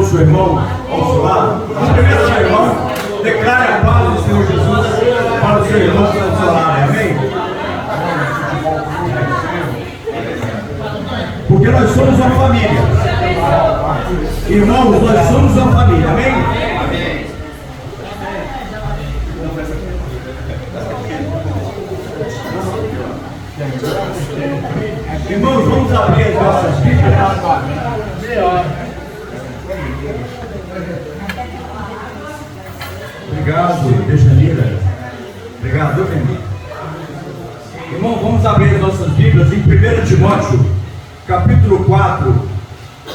seu irmão ao seu lado. Primeiro, seu irmão, declare a paz do Senhor Jesus para o seu irmão que está ao seu lado. Amém? Porque nós somos uma família. Irmãos, nós somos uma família. Amém? Irmãos, vamos abrir as nossas Bíblias. Obrigado, Dejanira. Obrigado, meu irmão. Irmão, vamos abrir as nossas Bíblias em 1 Timóteo, capítulo 4,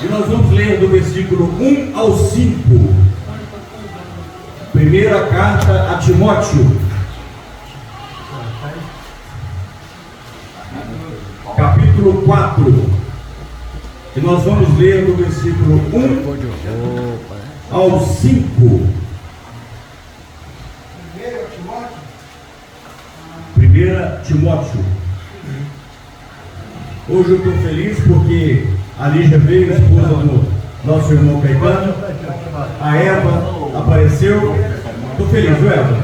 e nós vamos ler do versículo 1 ao 5. Primeira carta a Timóteo, capítulo 4, e nós vamos ler do versículo 1 ao 5. 1 Timóteo. Hoje eu estou feliz porque a Lígia veio, a esposa do nosso irmão Caetano, a Eva apareceu. Estou feliz, viu, Eva?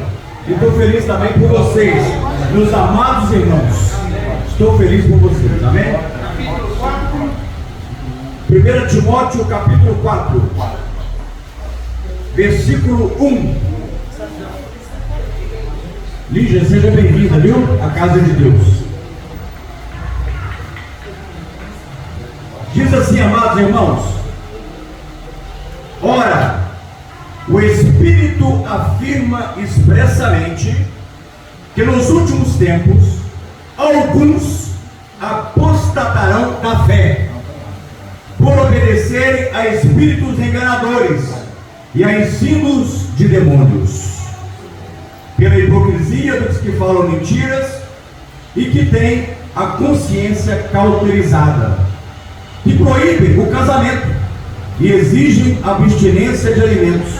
E estou feliz também por vocês, meus amados irmãos. Estou feliz por vocês, amém? 1 Timóteo capítulo 4, versículo 1. Lígia, seja bem-vinda, viu? À casa de Deus. Diz assim, amados irmãos: ora, o Espírito afirma expressamente que nos últimos tempos alguns apostatarão da fé, por obedecerem a espíritos enganadores e a ensinos de demônios, pela hipocrisia dos que falam mentiras e que têm a consciência cauterizada, que proíbem o casamento e exigem abstinência de alimentos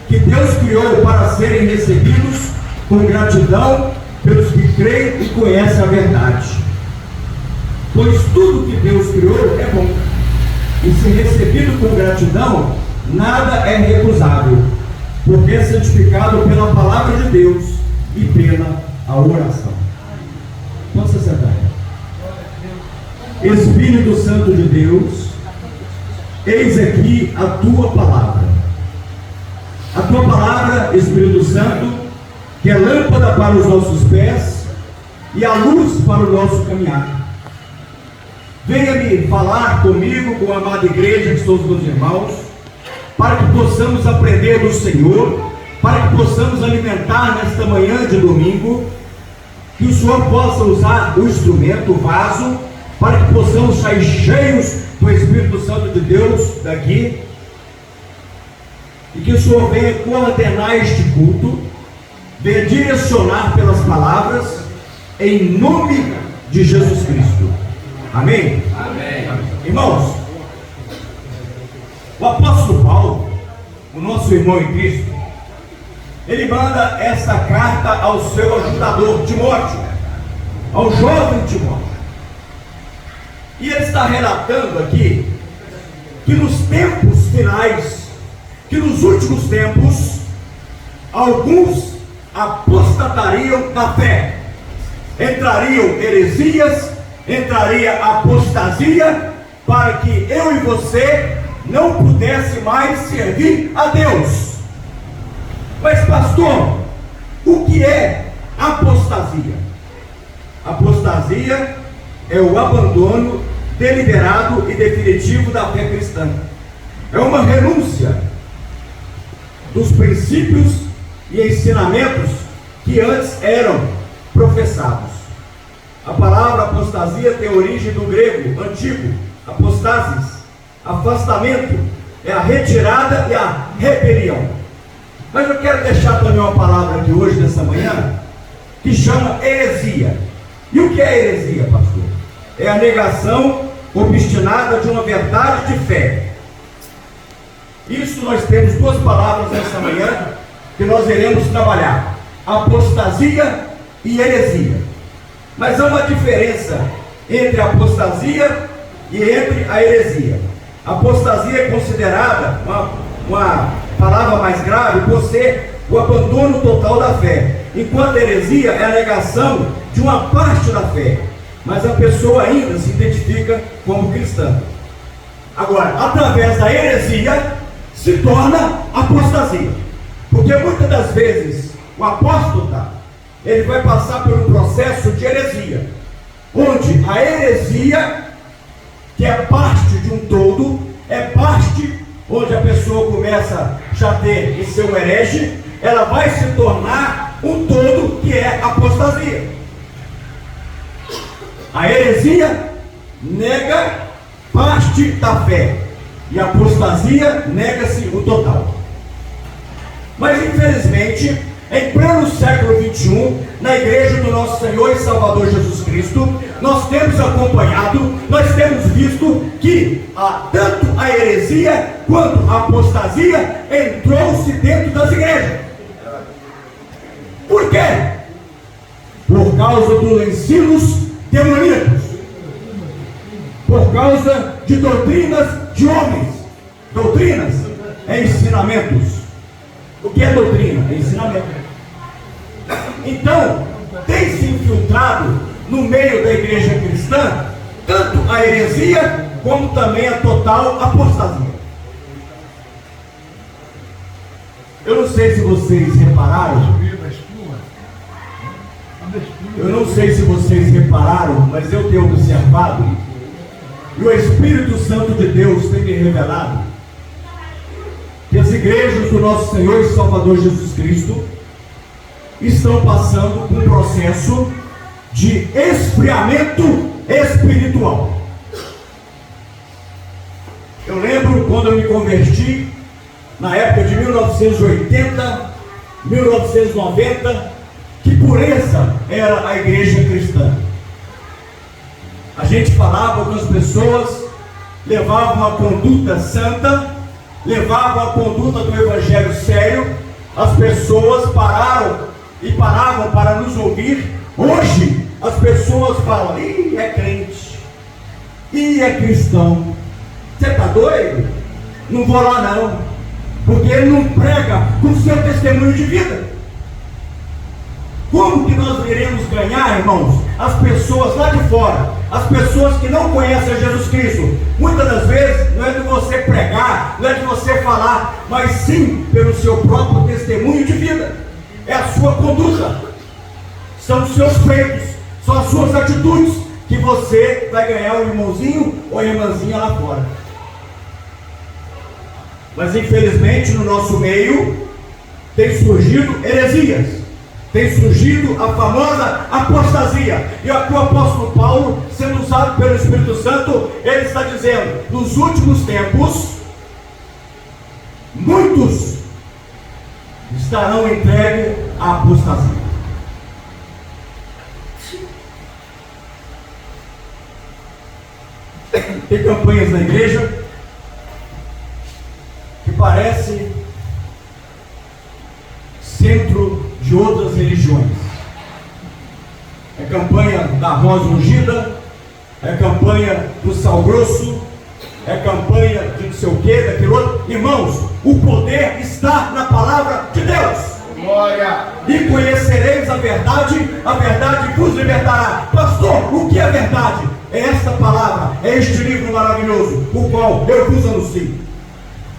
que Deus criou para serem recebidos com gratidão pelos que creem e conhecem a verdade. Pois tudo que Deus criou é bom, e se recebido com gratidão, nada é recusável, porque é santificado pela palavra de Deus e pela a oração. Pode se sentar. Espírito Santo de Deus, eis aqui a tua palavra. A tua palavra, Espírito Santo, que é lâmpada para os nossos pés e a luz para o nosso caminhar. Venha-me falar comigo, com a amada igreja, que são os meus irmãos, para que possamos aprender do Senhor, para que possamos alimentar nesta manhã de domingo, que o Senhor possa usar o instrumento, o vaso, para que possamos sair cheios do Espírito Santo de Deus daqui, e que o Senhor venha coordenar este culto, venha direcionar pelas palavras, em nome de Jesus Cristo. Amém? Amém. Irmãos, o apóstolo Paulo, o nosso irmão em Cristo, ele manda esta carta ao seu ajudador Timóteo, ao jovem Timóteo, e ele está relatando aqui que nos tempos finais, que nos últimos tempos, alguns apostatariam da fé, entrariam heresias, entraria apostasia, para que eu e você não pudesse mais servir a Deus. Mas pastor, o que é apostasia? Apostasia é o abandono deliberado e definitivo da fé cristã. É uma renúncia dos princípios e ensinamentos que antes eram professados. A palavra apostasia tem origem do grego antigo, apostasis, afastamento, é a retirada e a rebelião. Mas eu quero deixar também uma palavra aqui hoje, nessa manhã, que chama heresia. E o que é heresia, pastor? É a negação obstinada de uma verdade de fé. Isso nós temos duas palavras nessa manhã que nós iremos trabalhar: apostasia e heresia. Mas há uma diferença entre a apostasia e entre a heresia. A apostasia é considerada uma palavra mais grave, por ser o abandono total da fé. Enquanto a heresia é a negação de uma parte da fé, mas a pessoa ainda se identifica como cristã. Agora, através da heresia, se torna apostasia. Porque muitas das vezes, o apóstata, ele vai passar por um processo de heresia, onde a heresia, que é parte de um todo, é parte onde a pessoa começa já a ter e ser um herege, ela vai se tornar um todo, que é apostasia. A heresia nega parte da fé, e a apostasia nega-se o total. Mas infelizmente, em pleno século XXI, na igreja do nosso Senhor e Salvador Jesus Cristo, nós temos acompanhado, nós temos visto que tanto a heresia quanto a apostasia entrou-se dentro das igrejas. Por quê? Por causa dos ensinos demoníacos, por causa de doutrinas de homens. Doutrinas é ensinamentos. O que é doutrina? É ensinamento. Então, tem se infiltrado no meio da igreja cristã tanto a heresia como também a total apostasia. Eu não sei se vocês repararam, mas eu tenho observado, e o Espírito Santo de Deus tem me revelado, que as igrejas do nosso Senhor e Salvador Jesus Cristo estão passando por um processo de esfriamento espiritual. Eu lembro quando eu me converti, na época de 1980, 1990, que pureza era a igreja cristã. A gente falava com as pessoas, levavam a conduta santa, levavam a conduta do evangelho sério. As pessoas paravam para nos ouvir. Hoje as pessoas falam: ih, é crente, ih, é cristão. Você está doido? Não vou lá não, porque ele não prega com seu testemunho de vida. Como que nós iremos ganhar, irmãos, as pessoas lá de fora, as pessoas que não conhecem Jesus Cristo? Muitas das vezes não é de você pregar, não é de você falar, mas sim pelo seu próprio testemunho de vida. É a sua conduta, são os seus feitos, são as suas atitudes, que você vai ganhar um irmãozinho ou irmãzinha lá fora. Mas infelizmente no nosso meio tem surgido heresias, tem surgido a famosa apostasia. E aqui o apóstolo Paulo, sendo usado pelo Espírito Santo, ele está dizendo: nos últimos tempos, muitos estarão entregues à apostasia. Tem campanhas na igreja que parece centro de outras religiões. É campanha da rosa ungida, é campanha do sal grosso, é campanha de não sei o que, daquele outro. Irmãos, o poder está na palavra de Deus. Glória. E conhecereis a verdade vos libertará. Pastor, o que é verdade? É esta palavra, é este livro maravilhoso, o qual eu vos anuncio.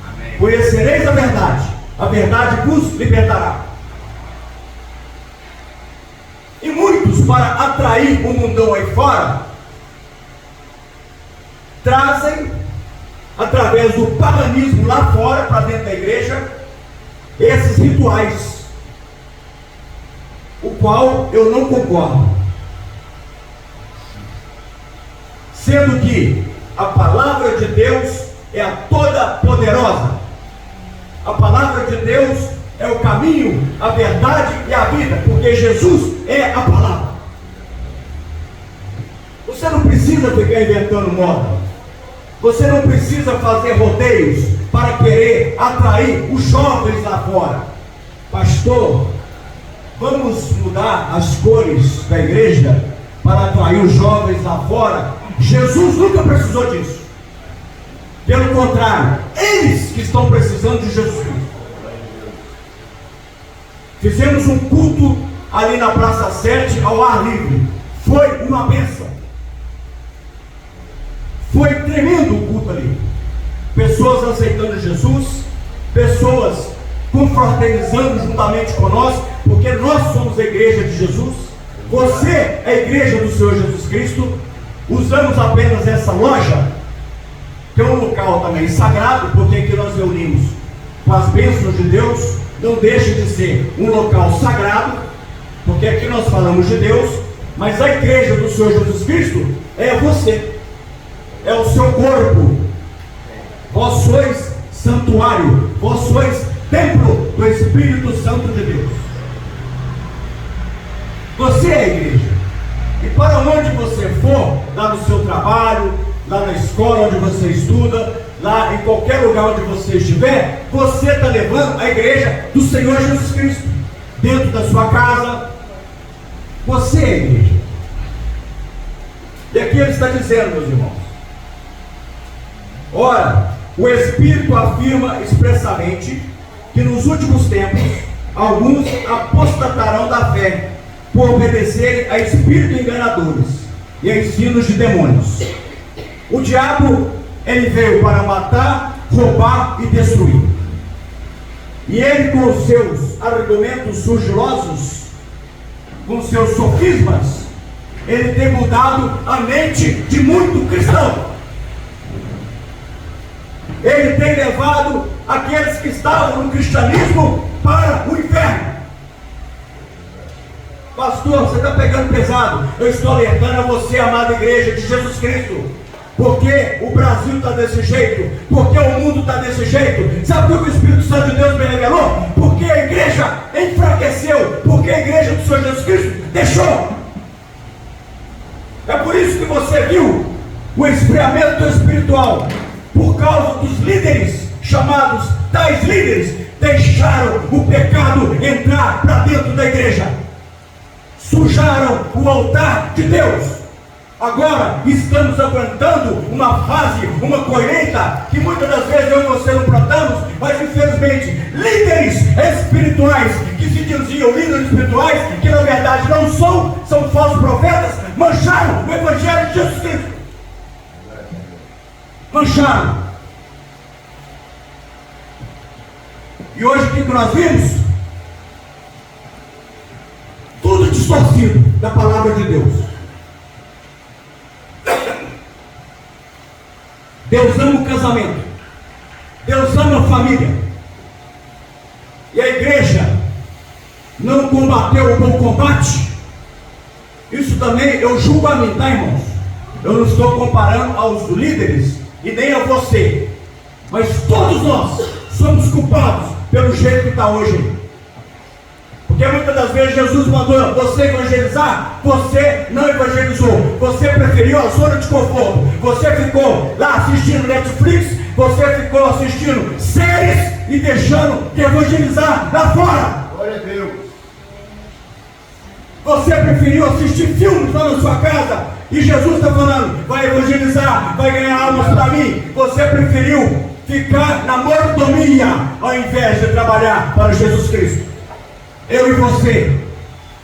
Amém. Conhecereis a verdade vos libertará. E muitos, para atrair o mundão aí fora, trazem, através do paganismo lá fora, para dentro da igreja, esses rituais, o qual eu não concordo. Sendo que a palavra de Deus é a toda poderosa. A palavra de Deus é o caminho, a verdade e a vida, porque Jesus é a palavra. Você não precisa ficar inventando moda. Você não precisa fazer rodeios para querer atrair os jovens lá fora. Pastor, vamos mudar as cores da igreja para atrair os jovens lá fora? Jesus nunca precisou disso. Pelo contrário, eles que estão precisando de Jesus Cristo. Fizemos um culto ali na Praça 7, ao ar livre. Foi uma bênção. Foi tremendo o culto ali. Pessoas aceitando Jesus, pessoas confraternizando juntamente conosco, porque nós somos a igreja de Jesus. Você é a igreja do Senhor Jesus Cristo. Usamos apenas essa loja, que é um local também sagrado, porque aqui nós reunimos com as bênçãos de Deus. Não deixa de ser um local sagrado, porque aqui nós falamos de Deus, mas a igreja do Senhor Jesus Cristo é você, é o seu corpo. Vós sois santuário, vós sois templo do Espírito Santo de Deus. Você é a igreja. E para onde você for, lá no seu trabalho, lá na escola onde você estuda, lá em qualquer lugar onde você estiver, você está levando a igreja do Senhor Jesus Cristo. Dentro da sua casa, você é a igreja. E aqui ele está dizendo, meus irmãos: ora, o Espírito afirma expressamente que nos últimos tempos alguns apostatarão da fé, por obedecerem a espíritos enganadores e a ensinos de demônios. O diabo, ele veio para matar, roubar e destruir. E ele, com os seus argumentos surgilosos, com seus sofismas, ele tem mudado a mente de muito cristão. Ele tem levado aqueles que estavam no cristianismo para o inferno. Pastor, você está pegando pesado. Eu estou alertando a você, amada igreja de Jesus Cristo, porque o Brasil está desse jeito, porque o mundo está desse jeito. Sabe o que o Espírito Santo de Deus me revelou? Porque a igreja enfraqueceu, porque a igreja do Senhor Jesus Cristo deixou. É por isso que você viu o esfriamento espiritual, por causa dos líderes chamados tais líderes, deixaram o pecado entrar para dentro da igreja, sujaram o altar de Deus. Agora estamos aguentando uma fase, uma colheita, que muitas das vezes eu e você não plantamos, mas infelizmente líderes espirituais, que se diziam líderes espirituais, que na verdade não são falsos profetas, mancharam o Evangelho de Jesus Cristo. Mancharam. E hoje o que nós vimos? Tudo distorcido da palavra de Deus. Deus ama o casamento, Deus ama a família, e a igreja não combateu o bom combate. Isso também eu julgo a mim, tá, irmãos? Eu não estou comparando aos líderes e nem a você, mas todos nós somos culpados pelo jeito que está hoje. Porque muitas das vezes Jesus mandou você evangelizar, você não evangelizou, você preferiu a zona de conforto, você ficou lá assistindo Netflix, você ficou assistindo séries e deixando de evangelizar lá fora. Glória a Deus. Você preferiu assistir filmes lá na sua casa, e Jesus está falando, vai evangelizar, vai ganhar almas para mim. Você preferiu ficar na mordomia, ao invés de trabalhar para Jesus Cristo. Eu e você,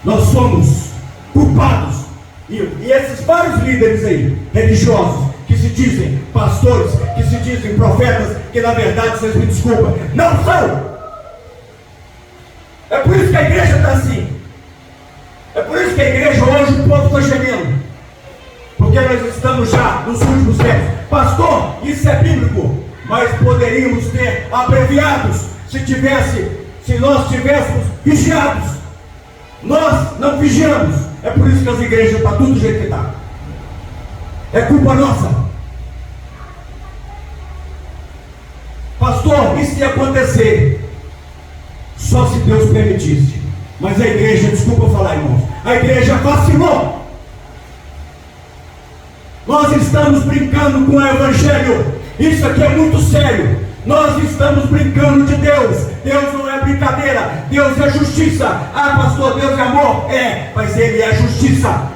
nós somos culpados. E esses vários líderes aí, religiosos, que se dizem pastores, que se dizem profetas, que na verdade, vocês me desculpem, não são. É por isso que a igreja está assim. É por isso que a igreja hoje, o povo está gemendo. Porque nós estamos já nos últimos tempos. Pastor, isso é bíblico, mas poderíamos ter abreviados se nós tivéssemos vigiados. Nós não vigiamos. É por isso que as igrejas estão tudo do jeito que está. É culpa nossa. Pastor, isso ia acontecer só se Deus permitisse. Mas a igreja, desculpa falar, irmãos, a igreja vacilou. Nós estamos brincando com o Evangelho. Isso aqui é muito sério. Nós estamos brincando de Deus. Deus não é brincadeira. Deus é justiça. Ah, pastor, Deus é amor? É, mas Ele é justiça.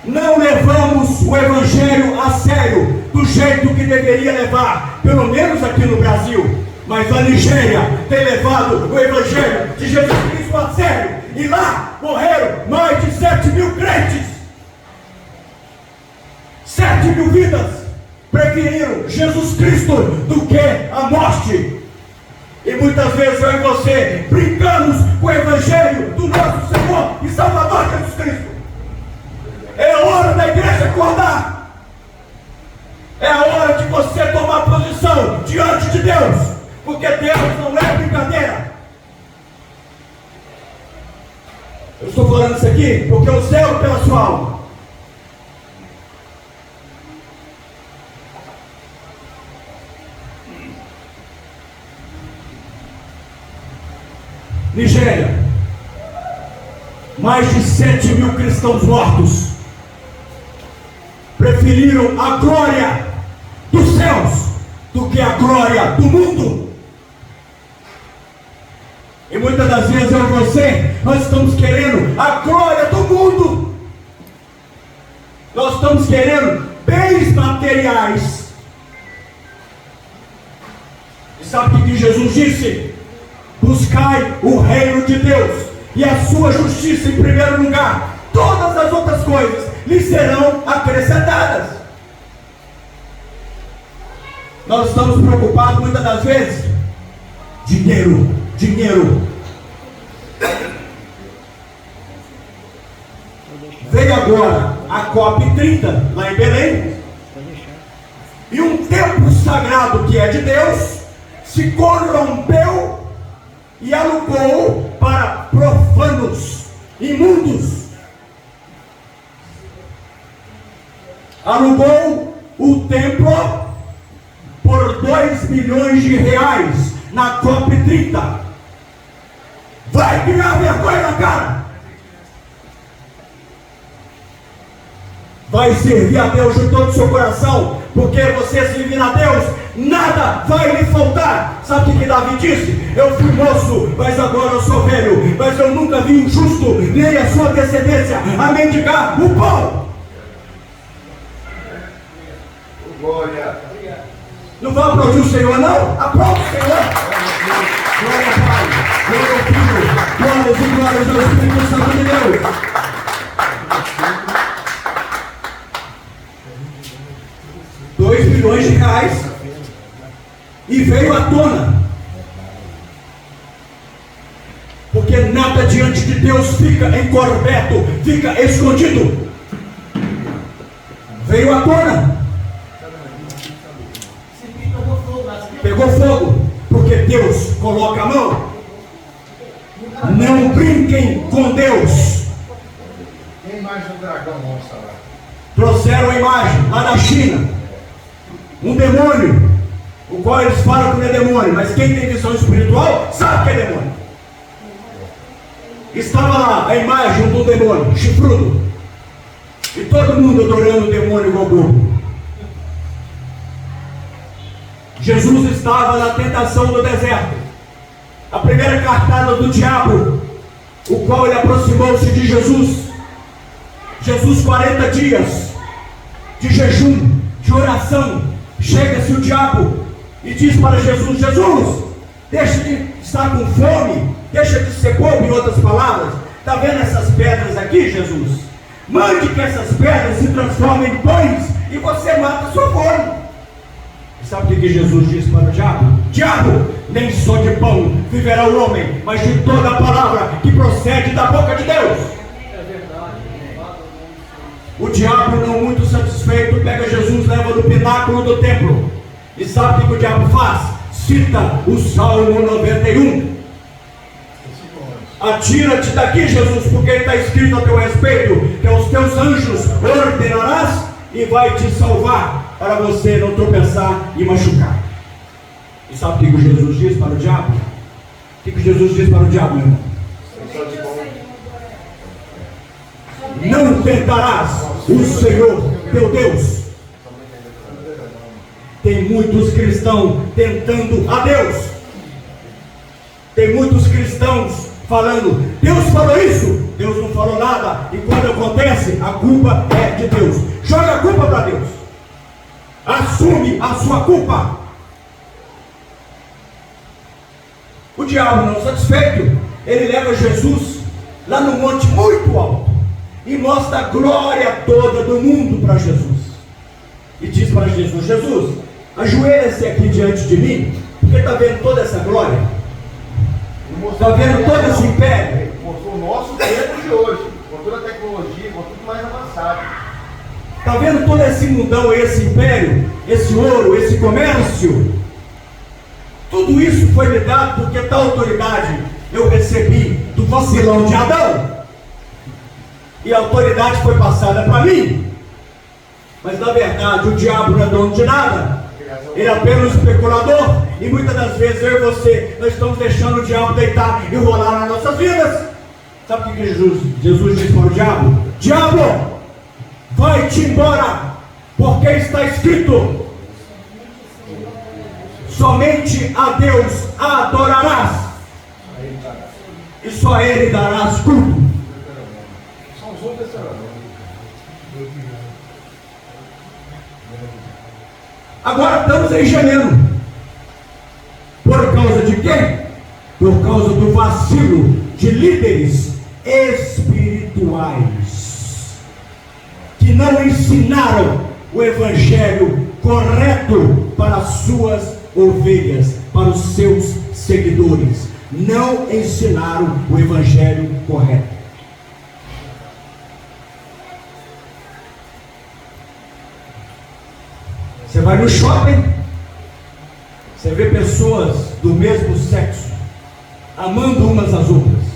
Não levamos o Evangelho a sério. do jeito que deveria levar, pelo menos aqui no Brasil. Mas a Nigéria tem levado o Evangelho de Jesus Cristo a sério. E lá morreram mais de 7 mil crentes. 7 mil vidas preferiram Jesus Cristo do que a morte. E muitas vezes eu e você brincamos com o Evangelho do nosso Senhor e Salvador Jesus Cristo. É a hora da igreja acordar. É a hora de você tomar posição diante de Deus. Porque Deus não é brincadeira. Eu estou falando isso aqui porque eu zelo pela sua alma. Nigéria, mais de 7 mil cristãos mortos preferiram a glória dos céus do que a glória do mundo. E muitas das vezes eu e você, nós estamos querendo a glória do mundo. Nós estamos querendo bens materiais. E sabe o que Jesus disse? Buscai o reino de Deus e a sua justiça em primeiro lugar. Todas as outras coisas lhe serão acrescentadas. Nós estamos preocupados muitas das vezes. Dinheiro. Veio agora a COP30 lá em Belém. E um templo sagrado que é de Deus se corrompeu e alugou para profanos, imundos. Alugou o templo por 2 milhões de reais na COP30. Vai criar vergonha na cara. Vai servir a Deus de todo o seu coração, porque você servindo a Deus, nada vai lhe faltar. Sabe o que Davi disse? Eu fui moço, mas agora eu sou velho, mas eu nunca vi um justo, nem a sua descendência, a mendigar o pão. Glória. Não vai aplaudir o Senhor, não? Aplaude o Senhor. Glória ao Pai, glória ao Filho, glórias e glórias ao Espírito Santo de Deus. 2 milhões de reais. E veio à tona. Porque nada diante de Deus fica encoberto, fica escondido. Veio à tona. Pegou fogo. Porque Deus coloca a mão. Não brinquem com Deus. Tem mais um dragão, moça lá. Trouxeram a imagem lá da China. Um demônio, o qual eles falam que não é demônio, mas quem tem visão espiritual sabe que é demônio. Estava lá a imagem do demônio, chifrudo. E todo mundo adorando o demônio igual burro. Jesus estava na tentação do deserto. A primeira cartada do diabo, o qual ele aproximou-se de Jesus. Jesus 40 dias de jejum, de oração. Chega-se o diabo e diz para Jesus: Jesus, deixa de estar com fome, deixa de ser bobo, em outras palavras. Está vendo essas pedras aqui, Jesus? Mande que essas pedras se transformem em pães e você mata a sua fome. E sabe o que Jesus disse para o diabo? Diabo, nem só de pão viverá o homem, mas de toda a palavra que procede da boca de Deus. O diabo, não muito satisfeito, pega Jesus, leva no pináculo do templo. E sabe o que o diabo faz? Cita o Salmo 91. Atira-te daqui, Jesus, porque está escrito a teu respeito que aos teus anjos ordenarás e vai te salvar, para você não tropeçar e machucar. E sabe o que Jesus diz para o diabo? O que Jesus diz para o diabo, meu irmão? Não tentarás o Senhor teu Deus. Tem muitos cristãos tentando a Deus. Tem muitos cristãos falando: Deus falou isso, Deus não falou nada. E quando acontece, a culpa é de Deus. Joga a culpa para Deus. assume a sua culpa. O diabo, não satisfeito, ele leva Jesus lá no monte muito alto e mostra a glória toda do mundo para Jesus. E diz para Jesus: Jesus, ajoelha-se aqui diante de mim, porque está vendo toda essa glória, está vendo todo esse império. Ele mostrou o nosso tempo de hoje, com toda a tecnologia, com tudo mais avançado. Está vendo todo esse mundão, esse império, esse ouro, esse comércio? Tudo isso foi me dado porque tal autoridade eu recebi do vacilão de Adão. E a autoridade foi passada para mim. Mas na verdade o diabo não é dono de nada. Ele é apenas um especulador. E muitas das vezes eu e você, nós estamos deixando o diabo deitar e rolar nas nossas vidas. Sabe o que Jesus disse para o diabo? Diabo, vai-te embora, porque está escrito: somente a Deus adorarás, e só a Ele darás culto. São os outros. Agora estamos em janeiro. Por causa de quê? Por causa do vacilo de líderes espirituais que não ensinaram o evangelho correto para as suas ovelhas, para os seus seguidores. Não ensinaram o evangelho correto. Você vai no shopping, você vê pessoas do mesmo sexo amando umas às outras.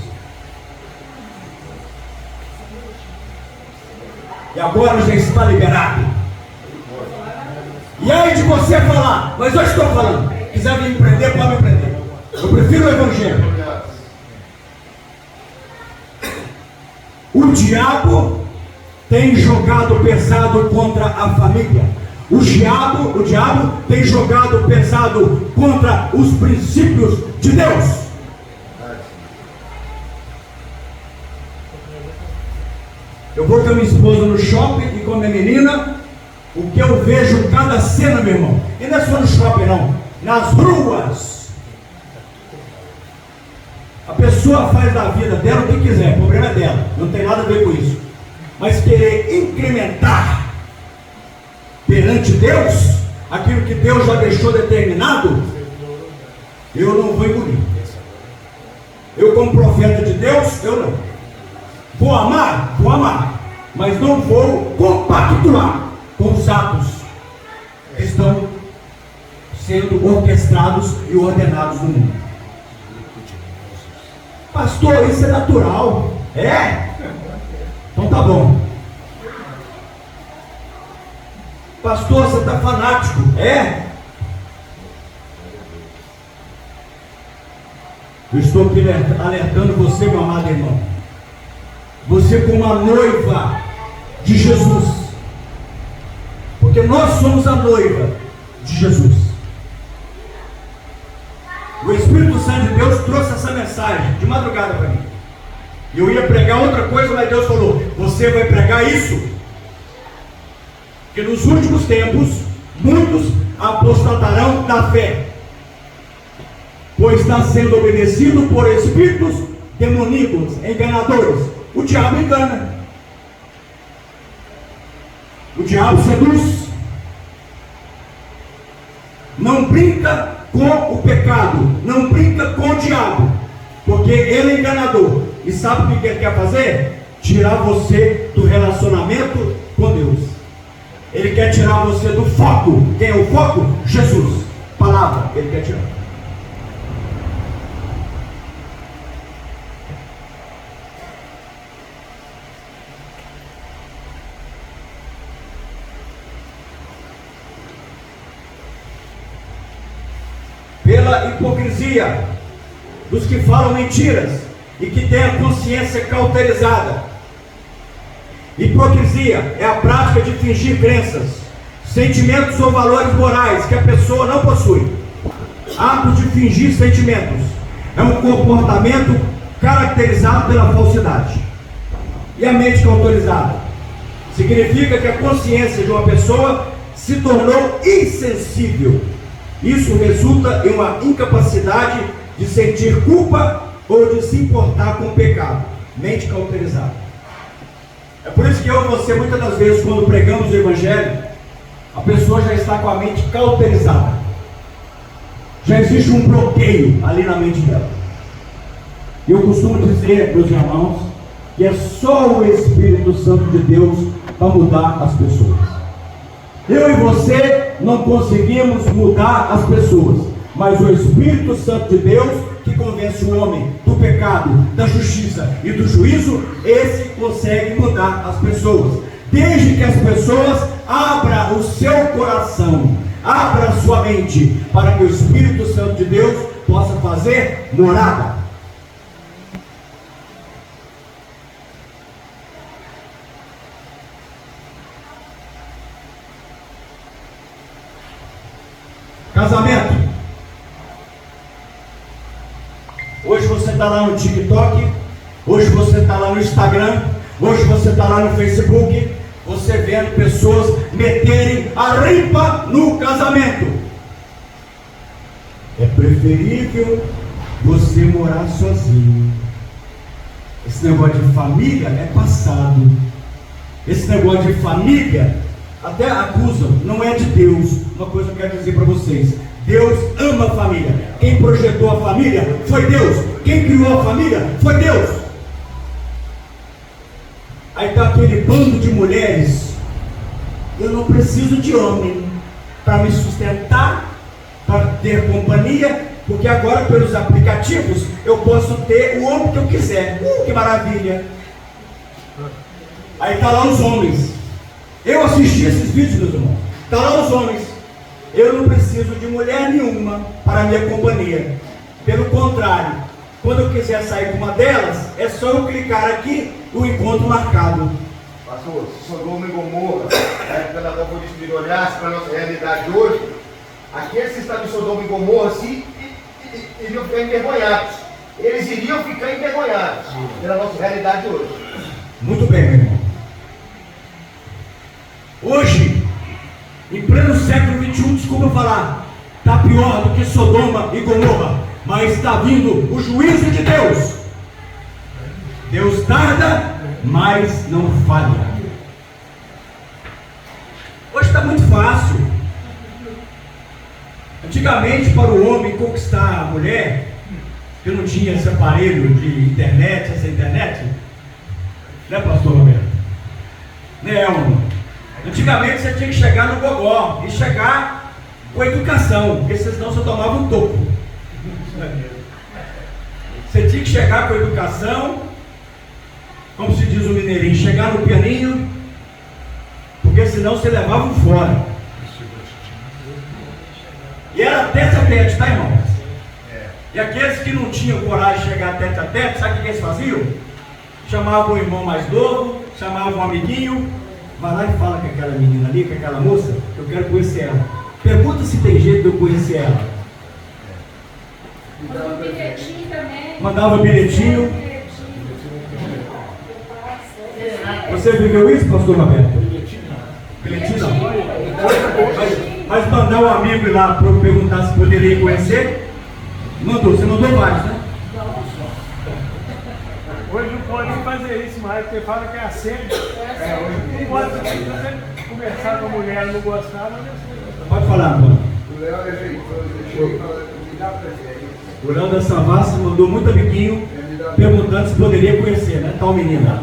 E agora já está liberado. E aí de você falar: mas eu estou falando, quiser me prender, pode me prender. Eu prefiro o evangelho. O diabo tem jogado pesado contra a família. O diabo tem jogado pesado contra os princípios de Deus. Eu vou com a minha esposa no shopping e com a minha menina. O que eu vejo cada cena, meu irmão, e não é só no shopping não, nas ruas. A pessoa faz da vida dela o que quiser, o problema é dela, não tem nada a ver com isso. Mas querer incrementar perante Deus aquilo que Deus já deixou determinado, eu não vou engolir. Eu, como profeta de Deus, eu não vou amar, mas não vou compactuar com os atos que estão sendo orquestrados e ordenados no mundo. Pastor, isso é natural. É? Então tá bom. Pastor, você está fanático. É? Eu estou aqui alertando você, meu amado irmão. Você como a noiva de Jesus. Porque nós somos a noiva de Jesus. O Espírito Santo de Deus trouxe essa mensagem de madrugada para mim. Eu ia pregar outra coisa, mas Deus falou: você vai pregar isso. Que nos últimos tempos, muitos apostatarão da fé, pois está sendo obedecido por espíritos demoníacos, enganadores. O diabo engana. O diabo seduz. Não brinca com o pecado, não brinca com o diabo, porque ele é enganador. E sabe o que ele quer fazer? Tirar você do relacionamento com Deus. Ele quer tirar você do foco. Quem é o foco? Jesus. Palavra, ele quer tirar. Pela hipocrisia dos que falam mentiras e que têm a consciência cauterizada. Hipocrisia é a prática de fingir crenças, sentimentos ou valores morais que a pessoa não possui. Ato de fingir sentimentos é um comportamento caracterizado pela falsidade. E a mente cauterizada significa que a consciência de uma pessoa se tornou insensível. Isso resulta em uma incapacidade de sentir culpa ou de se importar com o pecado. Mente cauterizada. É por isso que eu e você, muitas das vezes, quando pregamos o Evangelho, a pessoa já está com a mente cauterizada. Já existe um bloqueio ali na mente dela. E eu costumo dizer, meus irmãos, que é só o Espírito Santo de Deus para mudar as pessoas. Eu e você não conseguimos mudar as pessoas, mas o Espírito Santo de Deus, que convence o homem do pecado, da justiça e do juízo, esse consegue mudar as pessoas, desde que as pessoas abram o seu coração, abra a sua mente, para que o Espírito Santo de Deus possa fazer morada. Casamento. Hoje você está lá no TikTok, hoje você está lá no Instagram, hoje você está lá no Facebook, você vendo pessoas meterem a rimpa no casamento. É preferível você morar sozinho. Esse negócio de família é passado. Esse negócio de família, até acusam, não é de Deus. Uma coisa que eu quero dizer para vocês: Deus ama a família. Quem projetou a família foi Deus. Quem criou a família foi Deus. Aí está aquele bando de mulheres: eu não preciso de homem para me sustentar, para ter companhia, porque agora pelos aplicativos eu posso ter o homem que eu quiser. Que maravilha! Aí está lá os homens. Eu assisti esses vídeos, meus irmãos. Está lá os homens: eu não preciso de mulher nenhuma para a minha companhia. Pelo contrário, quando eu quiser sair com uma delas, é só eu clicar aqui, o encontro marcado. Pastor, se Sodoma e Gomorra, na época da Apocalipse, olhasse para a nossa realidade hoje, aqueles que estavam em Sodoma e Gomorra iriam ficar envergonhados. Eles iriam ficar envergonhados pela nossa realidade hoje. Muito bem, meu irmão. Hoje, em pleno século XXI, desculpa falar, está pior do que Sodoma e Gomorra, mas está vindo o juízo de Deus. Deus tarda, mas não falha. Hoje está muito fácil. Antigamente, para o homem conquistar a mulher, que não tinha esse aparelho de internet, essa internet, né, pastor Roberto? Né, homem? Antigamente você tinha que chegar no gogó e chegar com educação, porque senão você tomava um topo. Você tinha que chegar com educação, como se diz o mineirinho, chegar no pianinho, porque senão você levava um fora. E era tete a tete, tá, irmão? E aqueles que não tinham coragem de chegar tete a tete, sabe o que eles faziam? Chamavam o irmão mais novo, chamavam um amiguinho, vai lá e fala com aquela menina ali, com aquela moça, eu quero conhecer ela. Pergunta se tem jeito de eu conhecer ela. Mandava bilhetinho também. Mandava bilhetinho. Você viveu isso, pastor Roberto? Bilhetinho não. Mas mandar um amigo ir lá para eu perguntar se poderia conhecer? Mandou, você mandou vários, né? Hoje não pode fazer isso mais, porque fala que é assédio. Hoje não pode, se você conversar com a mulher e não gostar, não é. Pode falar, mano. O Léo é jeitoso, o Léo da Savassi mandou muito amiguinho perguntando se poderia conhecer, né? Tal menina.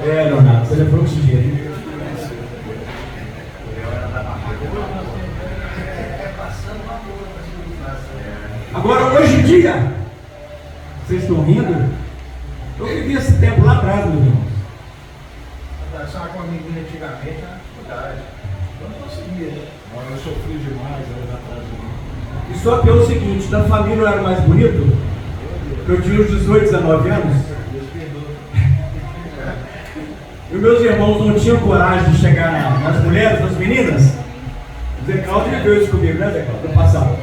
É, Leonardo, você já falou que sujeito, hein? Agora, hoje em dia, vocês estão rindo? Eu vivi esse tempo lá atrás, meu irmão. Conversar com a menina antigamente era dificuldade. Eu não conseguia, né? Eu sofri demais anos atrás. E só pelo seguinte, da família eu era mais bonito, eu tinha uns 18, 19 anos. E meus irmãos não tinham coragem de chegar nas mulheres, nas meninas. O Zé Cláudio viveu isso comigo, né, Zé Cláudio? No passado.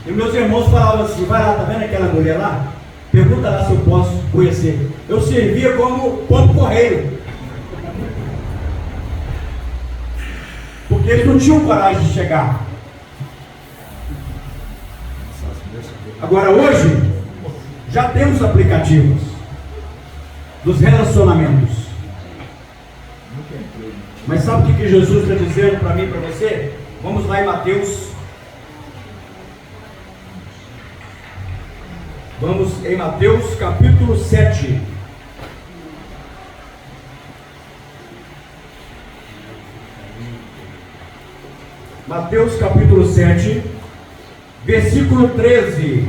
E meus irmãos falavam assim: vai lá, tá vendo aquela mulher lá? Pergunta lá se eu posso conhecer. Eu servia como pombo correio. porque eles não tinham coragem de chegar. Agora hoje, já temos aplicativos dos relacionamentos. Mas sabe o que Jesus está dizendo para mim e para você? Vamos lá em Mateus. Vamos em Mateus capítulo 7. Mateus capítulo 7, versículo 13.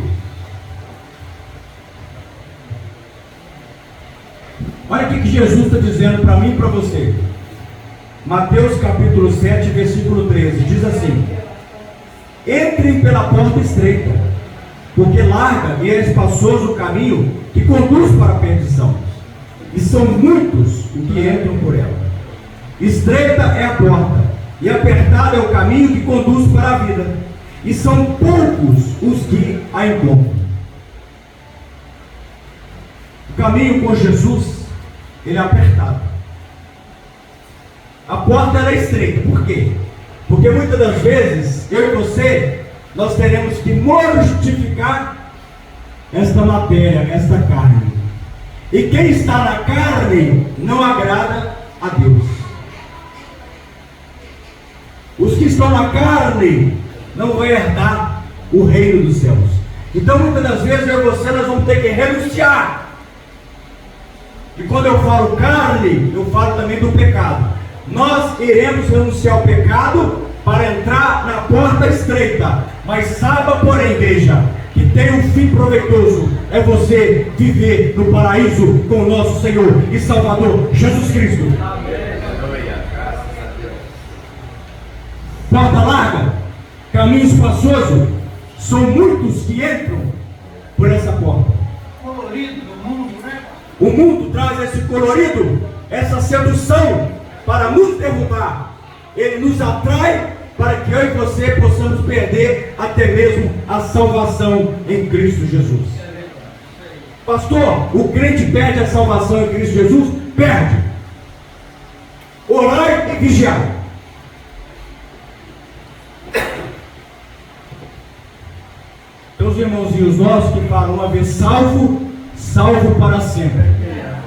Olha o que Jesus está dizendo para mim e para você. Mateus capítulo 7, versículo 13. Diz assim: entrem pela porta estreita, porque larga e é espaçoso o caminho que conduz para a perdição, e são muitos os que entram por ela. Estreita é a porta, e apertado é o caminho que conduz para a vida, e são poucos os que a encontram. O caminho com Jesus, ele é apertado. A porta era estreita. Por quê? Porque muitas das vezes, eu e você, nós teremos que mortificar esta matéria, esta carne. E quem está na carne não agrada a Deus. Os que estão na carne não vão herdar o reino dos céus. Então muitas das vezes eu e você, nós vamos ter que renunciar. E quando eu falo carne, eu falo também do pecado. Nós iremos renunciar ao pecado para entrar na porta estreita. Mas saiba, porém, igreja, que tem um fim proveitoso. É você viver no paraíso com o nosso Senhor e Salvador Jesus Cristo. Amém. Porta larga, caminho espaçoso, são muitos que entram por essa porta. Colorido do mundo, né? O mundo traz esse colorido, essa sedução para nos derrubar. Ele nos atrai para que eu e você possamos perder até mesmo a salvação em Cristo Jesus. Pastor, o crente perde a salvação em Cristo Jesus? Perde. Orai e vigiai. Tem os irmãozinhos nossos que falam: uma vez salvo, salvo para sempre.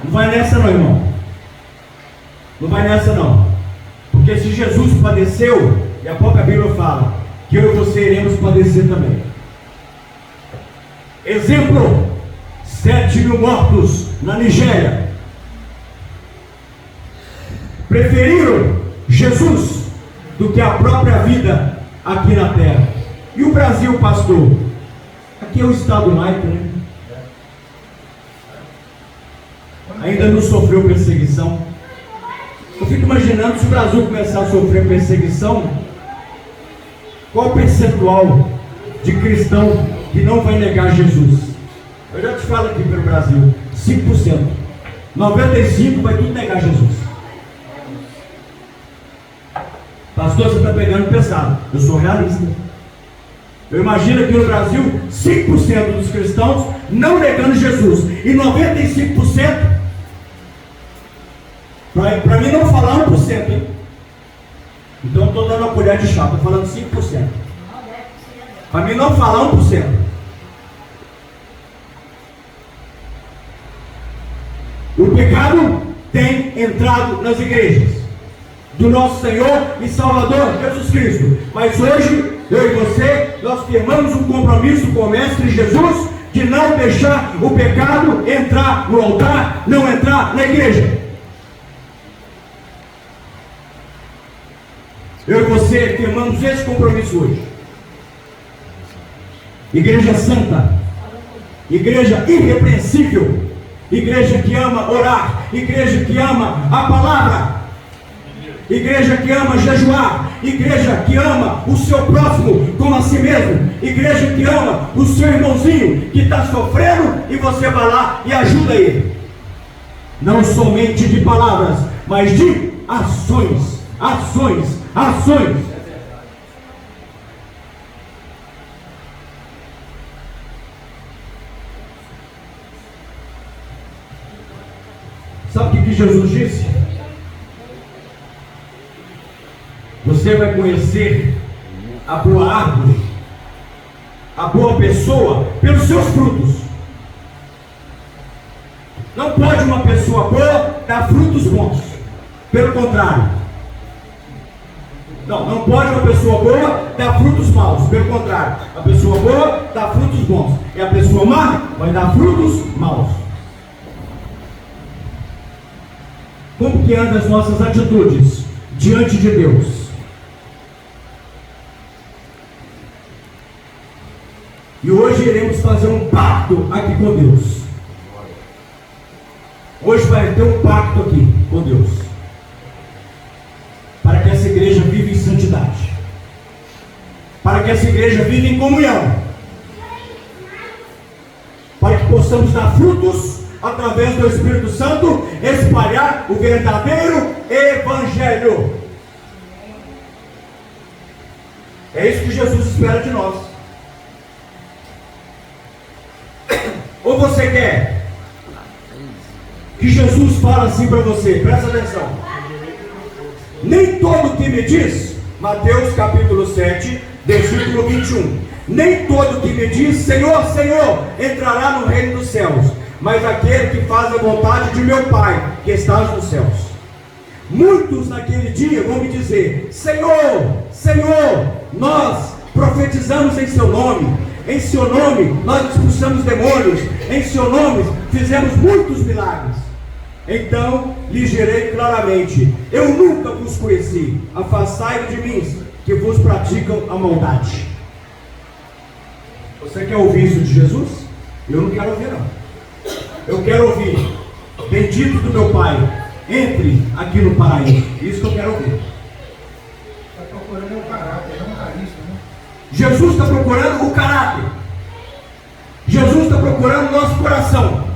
Não vai nessa não, irmão. Não vai nessa não. Porque se Jesus padeceu, e a própria Bíblia fala que eu e você iremos padecer também. Exemplo: 7.000 mortos na Nigéria. Preferiram Jesus do que a própria vida aqui na terra. E o Brasil, pastor? Aqui é o Estado laico, né? Ainda não sofreu perseguição. Eu fico imaginando, se o Brasil começar a sofrer perseguição, qual o percentual de cristão que não vai negar Jesus? Eu já te falo aqui pelo Brasil: 5%. 95% vai tudo negar Jesus. Pastor, você está pegando pesado. Eu sou realista. Eu imagino aqui no Brasil 5% dos cristãos não negando Jesus, e 95%, para mim não falar 1%, hein? Então eu estou dando uma colher de chá, estou falando 5%. Para mim não falar 1%. O pecado tem entrado nas igrejas do nosso Senhor e Salvador Jesus Cristo. Mas hoje, eu e você, nós firmamos um compromisso com o Mestre Jesus de não deixar o pecado entrar no altar, não entrar na igreja. Eu e você firmamos esse compromisso hoje. Igreja santa, igreja irrepreensível, igreja que ama orar, igreja que ama a palavra, igreja que ama jejuar, igreja que ama o seu próximo como a si mesmo, igreja que ama o seu irmãozinho que está sofrendo e você vai lá e ajuda ele. Não somente de palavras, mas de ações, ações, ações. Sabe o que Jesus disse? Você Você vai conhecer a boa árvore, a boa pessoa, pelos seus frutos. Não pode uma pessoa boa dar frutos bons. Pelo contrário. Não pode uma pessoa boa dar frutos maus. Pelo contrário. A pessoa boa dá frutos bons. E a pessoa má vai dar frutos maus. Como que andam as nossas atitudes diante de Deus? E hoje iremos fazer um pacto aqui com Deus. Hoje vai ter um pacto aqui com Deus, para que essa igreja viva em santidade, para que essa igreja viva em comunhão, para que possamos dar frutos através do Espírito Santo, espalhar o verdadeiro Evangelho. É isso que Jesus espera de nós. Ou você quer que Jesus fale assim para você? Presta atenção. Nem todo que me diz, Mateus capítulo 7, versículo 21, nem todo que me diz Senhor, Senhor, entrará no reino dos céus, mas aquele que faz a vontade de meu Pai que está nos céus. Muitos naquele dia vão me dizer: Senhor, Senhor, nós profetizamos em seu nome, em seu nome nós expulsamos demônios, em seu nome fizemos muitos milagres. Então lhes direi claramente: eu nunca vos conheci, afastai-vos de mim, que vos praticam a maldade. Você quer ouvir isso de Jesus? Eu não quero ouvir, não. Eu quero ouvir: bendito do meu Pai, entre aqui no paraíso. Isso que eu quero ouvir. Está procurando o caráter, não o carisma, né? Jesus está procurando o caráter. Jesus está procurando o nosso coração.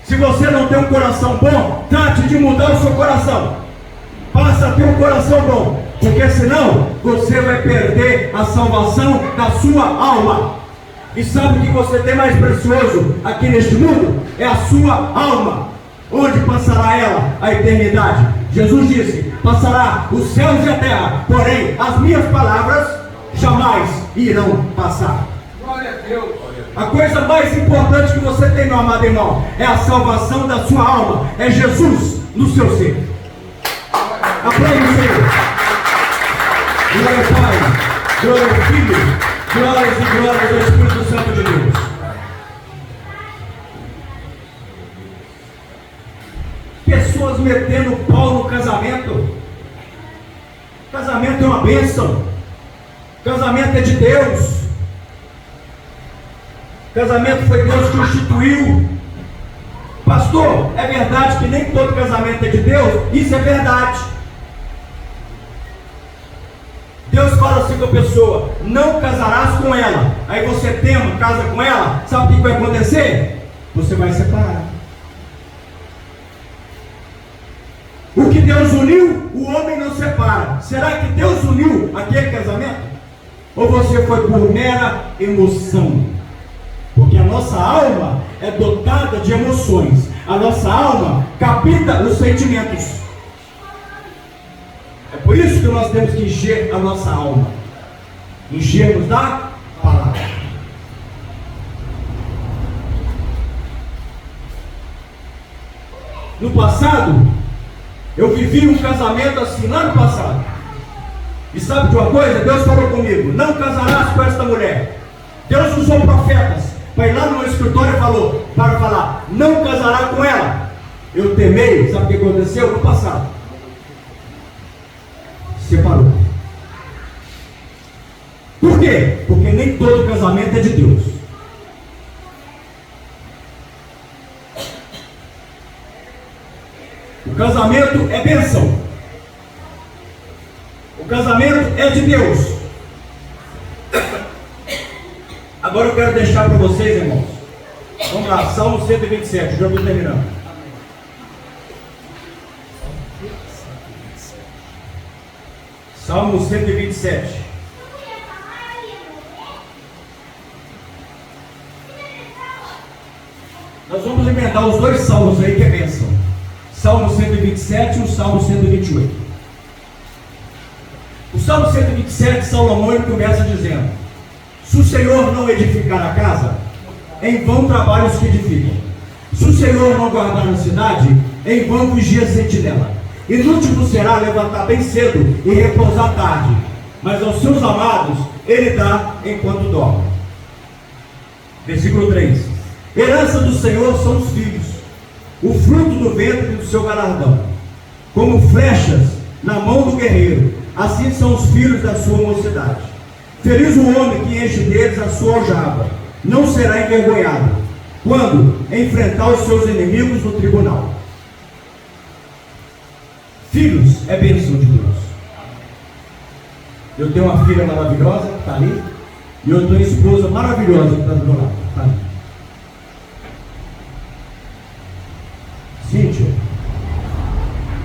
Se você não tem um coração bom, trate de mudar o seu coração. Passa a ter um coração bom, porque senão você vai perder a salvação da sua alma. E sabe o que você tem mais precioso aqui neste mundo? É a sua alma. Onde passará ela a eternidade? Jesus disse: passará os céus e a terra, porém as minhas palavras jamais irão passar. Glória a Deus. A coisa mais importante que você tem, meu amado irmão, é a salvação da sua alma. É Jesus no seu ser. Aplaude o Senhor. Glória ao Pai, glória ao Filho, glórias e glórias ao Espírito Santo de Deus. Pessoas metendo pau no casamento. Casamento é uma bênção. Casamento é de Deus. Casamento foi Deus que instituiu. Pastor, é verdade que nem todo casamento é de Deus? Isso é verdade. Deus fala assim com a pessoa: não casarás com ela. Aí você tema, casa com ela. Sabe o que vai acontecer? Você vai separar. O que Deus uniu, o homem não separa. Será que Deus uniu aquele casamento? Ou você foi por mera emoção? Porque a nossa alma é dotada de emoções. A nossa alma capta os sentimentos. É por isso que nós temos que encher a nossa alma. Enchermos da palavra. No passado, eu vivi um casamento assim, lá no passado. E sabe de uma coisa? Deus falou comigo: não casarás com esta mulher. Deus usou profetas para ir lá no meu escritório e falou, para falar: não casará com ela. Eu temei. Sabe o que aconteceu no passado? Separou. Por quê? Porque nem todo casamento é de Deus. O casamento é bênção. O casamento é de Deus. Agora eu quero deixar para vocês, irmãos. Vamos lá, Salmo 127, já estou terminando. Salmo 127. Nós vamos emendar os dois salmos aí que é bênção. Salmo 127 e o Salmo 128. Salmo 127, Salomão ele começa dizendo: se o Senhor não edificar a casa, em vão trabalham os que edificam. Se o Senhor não guardar a cidade, em vão vigia a sentinela. Inútil será levantar bem cedo e repousar tarde, mas aos seus amados ele dá enquanto dorme. Versículo 3: herança do Senhor são os filhos, o fruto do ventre do seu galardão. Como flechas na mão do guerreiro, assim são os filhos da sua mocidade. Feliz o homem que enche deles a sua aljava, não será envergonhado quando enfrentar os seus inimigos no tribunal. Filhos é bênção de Deus. Eu tenho uma filha maravilhosa que está ali, e eu tenho uma esposa maravilhosa que está do meu lado. Está ali. Cíntia,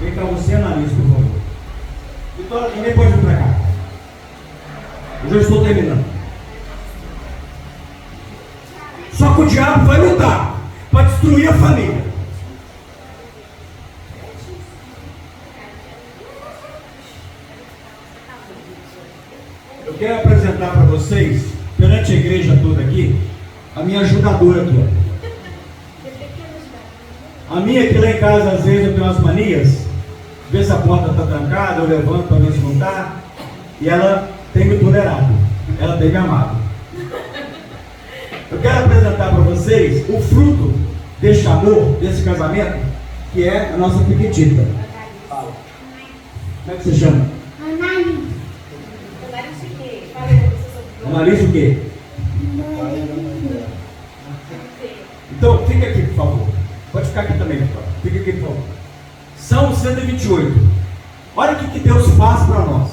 vem cá você analisa, por favor. Vitória, também pode vir para cá. Eu já estou terminando. Só que o diabo vai lutar para destruir a família. Eu quero apresentar para vocês, perante a igreja toda aqui, a minha ajudadora aqui. A minha que lá em casa, às vezes eu tenho umas manias, ver se a porta está trancada, eu levanto para ver se não está, e ela tem me tolerado, ela tem me amado. Eu quero apresentar para vocês o fruto deste amor, desse casamento, que é a nossa Piquitita. Como é que você chama? Analisa o quê? Então, fica aqui, por favor. Pode ficar aqui também, pessoal. Fica aqui, por favor. Salmo 128. Olha o que Deus faz para nós.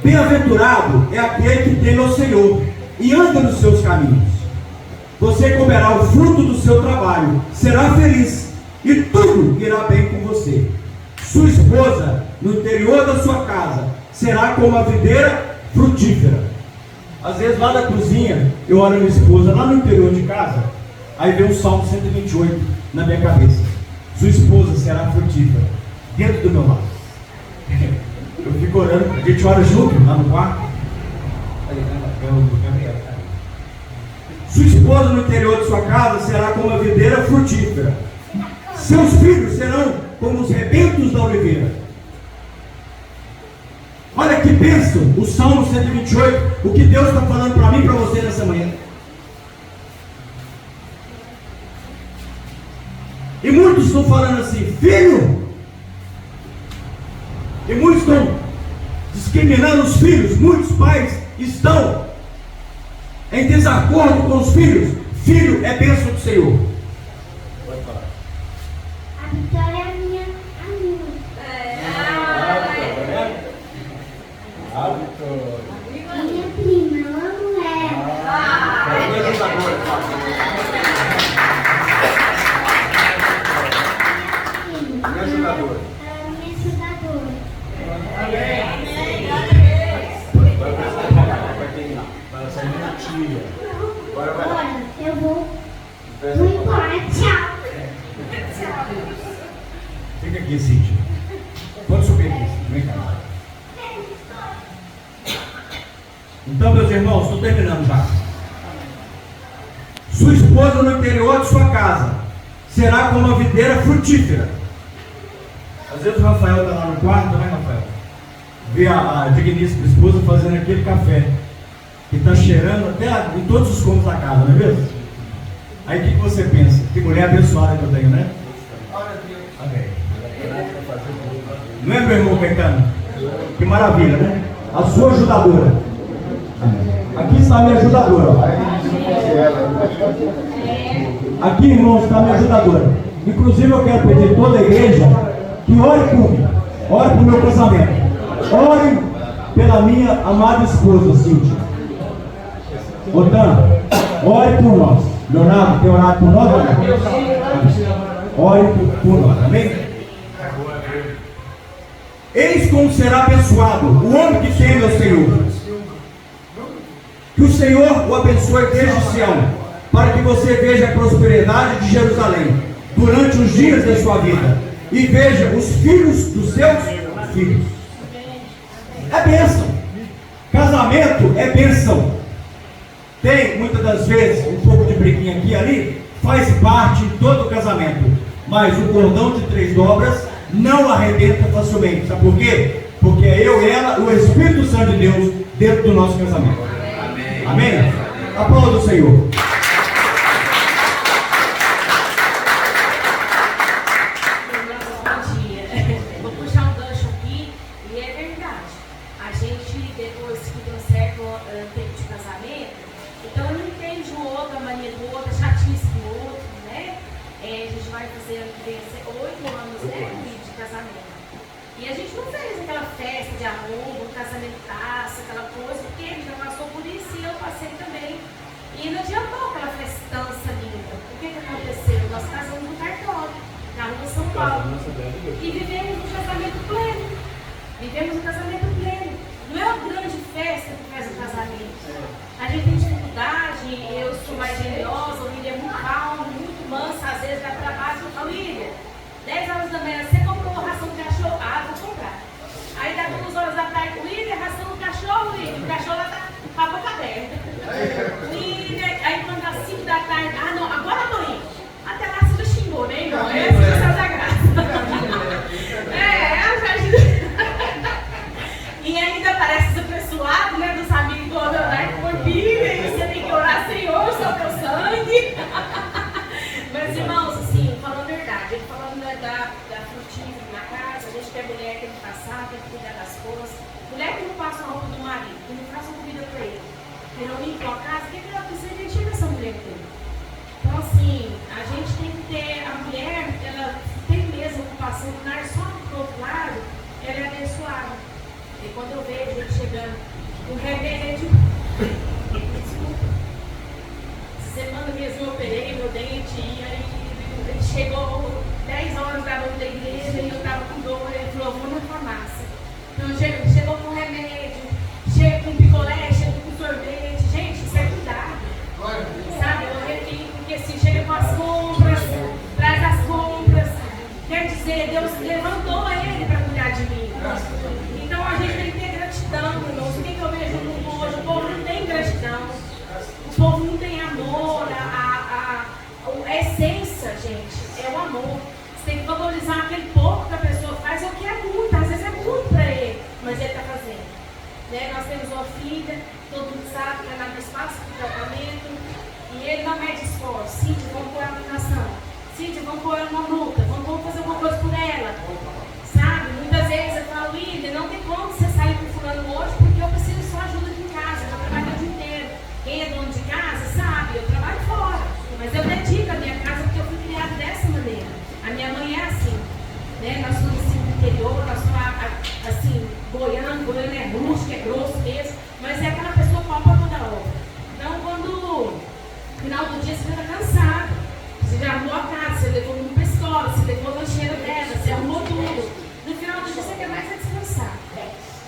Bem-aventurado é aquele que teme ao Senhor e anda nos seus caminhos. Você comerá o fruto do seu trabalho, será feliz, e tudo irá bem com você. Sua esposa, no interior da sua casa, será como a videira frutífera. Às vezes lá da cozinha, eu olho a minha esposa lá no interior de casa, aí vem o Salmo 128 na minha cabeça. Sua esposa será frutífera, dentro do meu lado. Eu fico orando, a gente ora junto lá no quarto. Sua esposa no interior de sua casa será como a videira frutífera. Seus filhos serão como os rebentos da oliveira. Olha que bênção, o Salmo 128, o que Deus está falando para mim e para você nessa manhã. E muitos estão falando assim, filho. E muitos estão discriminando os filhos. Muitos pais estão em desacordo com os filhos. Filho é bênção do Senhor. Pode falar. A Vitória é minha amiga. A Vitória. Minha prima, eu amo ela. Minha ajudadora. Minha ajudadora. Ela é minha ajudadora. Essa é minha tia. Agora vai lá. Olha, eu vou embora. Tchau. Fica aqui, Cíntia. Pode subir aqui, vem cá. Então, meus irmãos, estou terminando já. Sua esposa no interior de sua casa será como uma videira frutífera. Às vezes o Rafael está lá no quarto, né, Rafael? Vê a digníssima esposa fazendo aquele café que está cheirando até em todos os cômodos da casa, não é mesmo? Aí o que você pensa? Que mulher abençoada que eu tenho, né? Amém. Não é, meu irmão Caetano? Que maravilha, né? A sua ajudadora. Aqui está a minha ajudadora. Aqui, irmãos, está a minha ajudadora. Inclusive, eu quero pedir a toda a igreja que ore por mim, ore por meu casamento, ore pela minha amada esposa, Cíntia. Otan, ore por nós. Leonardo, tem orado por nós? Ore por nós, amém? Eis como será abençoado o homem que teme ao Senhor. Que o Senhor o abençoe desde Sião, para que você veja a prosperidade de Jerusalém durante os dias da sua vida e veja os filhos dos seus filhos. É bênção. Casamento é bênção. Tem, muitas das vezes, um pouco de briguinha aqui e ali, faz parte de todo o casamento. Mas o cordão de 3 dobras não arrebenta facilmente. Sabe por quê? Porque é eu, ela, o Espírito Santo de Deus dentro do nosso casamento. Amém? Amém? Aplauda o Senhor. E a gente não fez aquela festa de arrombo, um casamentaço, aquela coisa, porque ele já passou por isso e eu passei também. E não adiantou aquela festança linda. O que aconteceu? Nós casamos no cartório, na rua São Paulo. E vivemos um casamento pleno. Vivemos um casamento pleno. Não é uma grande festa que faz o casamento. A gente tem dificuldade, eu sou mais generosa, o William é muito calmo, muito manso, às vezes vai para baixo e falo, William, 10 horas da manhã, você comprou ração de cachorro? Ah, vou comprar. Aí dá 2 horas da tarde, William, ração do cachorro, William, o cachorro lá tá com a boca aberta. William, aí quando dá 5 da tarde, ah não, agora eu tô indo. Até lá você já xingou, né, irmão? Esse é o céu da graça. A gente... E ainda parece apessoado, né, dos amigos do Leonardo Corpinha, e você tem que orar, Senhor, só teu sangue. Mas, irmãos, assim, falando a verdade, ele falando da frutífera na casa, a gente quer mulher que tem que passar, tem que cuidar das coisas. Mulher que não passa a roupa do marido, que não faz a comida para ele, que não limpa a casa, o que ela precisa? A gente tira essa mulher que tem. Então, assim, a gente tem que ter, a mulher, ela tem mesmo ocupação, não é só do outro lado, ela é abençoada. E quando eu vejo ele chegando, o remédio, desculpa, semana mesmo eu operei meu dente e aí ele chegou 10 horas da noite da igreja e eu estava com dor, ele falou, vou na farmácia. Então chegou com remédio, chega com picolé, chega com sorvete, gente, isso é cuidado. Sabe, eu repito, porque assim, chega com as compras, traz as compras, quer dizer, Deus levantou ele para cuidar de mim. Então a gente tem que ter gratidão, irmãos. O que eu vejo no mundo hoje? O povo não tem gratidão. O povo não tem amor. A essência, gente, é o amor. Você tem que valorizar aquele pouco que a pessoa faz, é o que é muito. Às vezes é muito para ele, mas ele está fazendo. Né? Nós temos uma filha, todo mundo sabe que ela não espaço de tratamento. E ele não mede esforço. Cíntia, vamos pôr ela na natação. Cíntia, vamos pôr ela na luta. Vamos fazer alguma coisa por ela. Sabe? Muitas vezes eu falo, William, não tem como você sair com fulano hoje porque eu preciso só ajuda aqui em casa, eu trabalho o dia inteiro. Quem é dono de casa sabe, eu trabalho fora, mas eu dedico a minha casa porque eu fui criada dessa maneira. A minha mãe é assim, né? Nós somos assim do interior, nós somos assim, goiano é rústico, é grosso mesmo, mas é aquela pessoa palpa toda hora. Então quando no final do dia você fica cansado, você já arrumou a casa, você levou um pra escola, você levou a lancheira dela, você arrumou tudo. No final do dia você quer mais é descansar.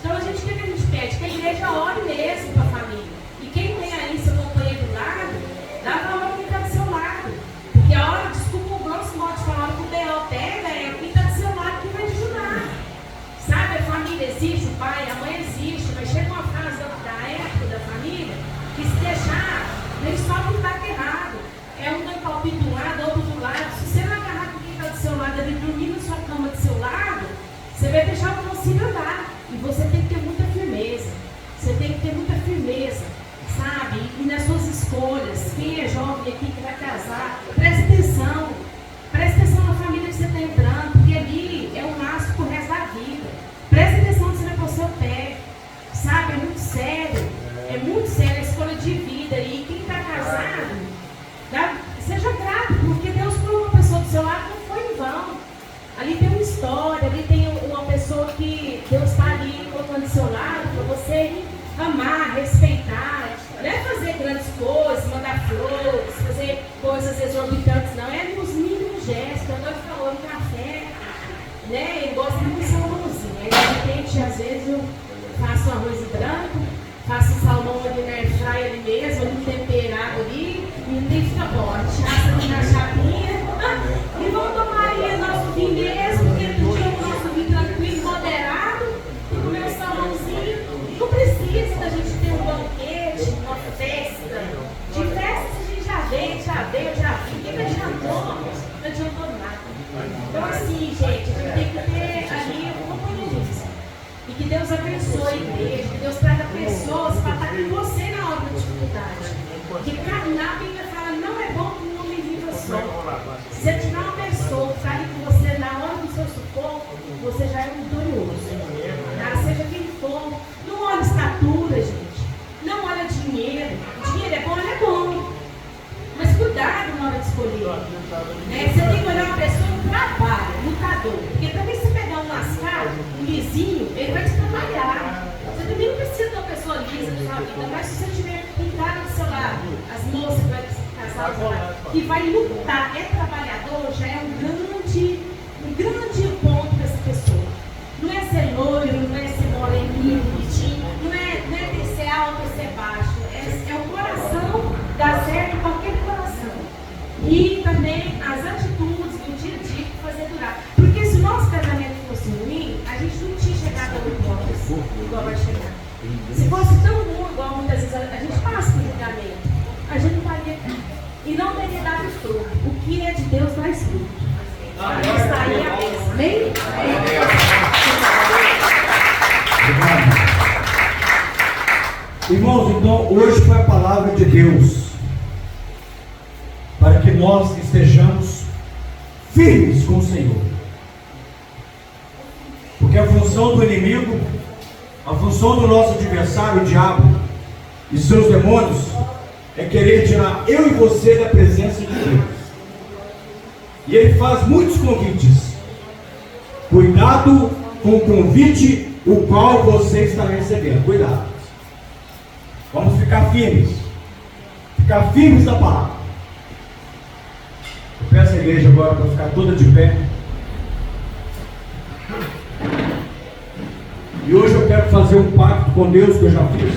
Então a gente, o que a gente pede? Que a igreja ore mesmo para a família. E quem tem aí seu companheiro do lado, dá valor a quem está do seu lado. Porque a hora, desculpa o grosso modo de falar, que o B.O. pega é quem está do seu lado que vai te ajudar. Sabe, a família existe, o pai, a mãe existe, mas chega uma fase da época da família que se deixar, eles só não está errado. É um dando palpite de um lado, outro do lado. Se você não agarrar com quem está do seu lado, ele dormir na sua cama do seu lado, você vai deixar o concílio andar. E você tem que ter muita firmeza. Você tem que ter muita firmeza, sabe? E nas suas escolhas. Quem é jovem aqui que vai casar, preste atenção. Preste atenção na família que você está entrando, porque ali é um laço pro resto da vida. Preste atenção onde você vai pôr seu pé. Sabe? É muito sério. É muito sério a escolha de vida. E quem está casado, seja grato, porque Deus colocou uma pessoa do seu lado, não foi em vão. Ali tem uma história, ali tem uma pessoa que Deus está ali colocando do seu lado para você amar, respeitar. Não é fazer grandes coisas, mandar flores, fazer coisas exorbitantes, não. É nos mínimos gestos. Eu estou falando café, né? Ele gosta muito de salmãozinho. Aí de repente, às vezes, eu faço arroz branco, faço salmão ali na airfryer ali mesmo, ali temperado ali, e nem fica bom. Chassa ali na chapinha. E vamos tomar aí nosso vinho mesmo, porque no dia o nosso vinho tranquilo, moderado, e comer um salmãozinho. Você tem que olhar uma pessoa que trabalha, lutador. Porque também se pegar um lascado, um lisinho, ele vai te trabalhar. Você também não precisa de uma pessoa lisa na sua vida, mas se você tiver um cara do seu lado, as moças que vai casar do seu lado, que vai lutar, é trabalhador, já é um grande ponto dessa pessoa. Não é ser loiro, não é ser moreninho, bonitinho, não é ter ser alto ou ser baixo. É o coração dar certo em qualquer coração. E também as atitudes do dia a dia que fazer durar. Porque se o nosso casamento fosse ruim, a gente não tinha chegado a 8 horas, igual vai chegar. Se fosse tão ruim, igual muitas vezes a gente passa no julgamento, a gente não estaria aqui. E não teria dado fruto. O que é de Deus faz fruto. Estaria a bênção. Amém? Irmãos, então hoje foi a palavra de Deus para que nós estejamos firmes com o Senhor. Porque a função do inimigo, a função do nosso adversário, o diabo e seus demônios, é querer tirar eu e você da presença de Deus. E ele faz muitos convites. Cuidado com o convite o qual você está recebendo. Cuidado. Vamos ficar firmes. Ficar firmes na palavra. Eu peço a igreja agora para ficar toda de pé. E hoje eu quero fazer um pacto com Deus que eu já fiz.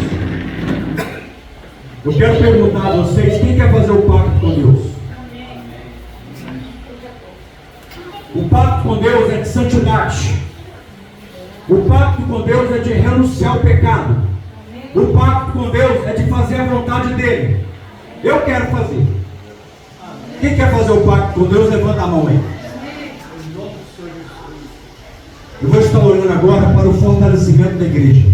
Eu quero perguntar a vocês, quem quer fazer o pacto com Deus? O pacto com Deus é de santidade. O pacto com Deus é de renunciar ao pecado. O pacto com Deus é de fazer a vontade dele. Eu quero fazer. Quem quer fazer o pacto com Deus, levanta a mão aí. Eu vou estar orando agora para o fortalecimento da igreja.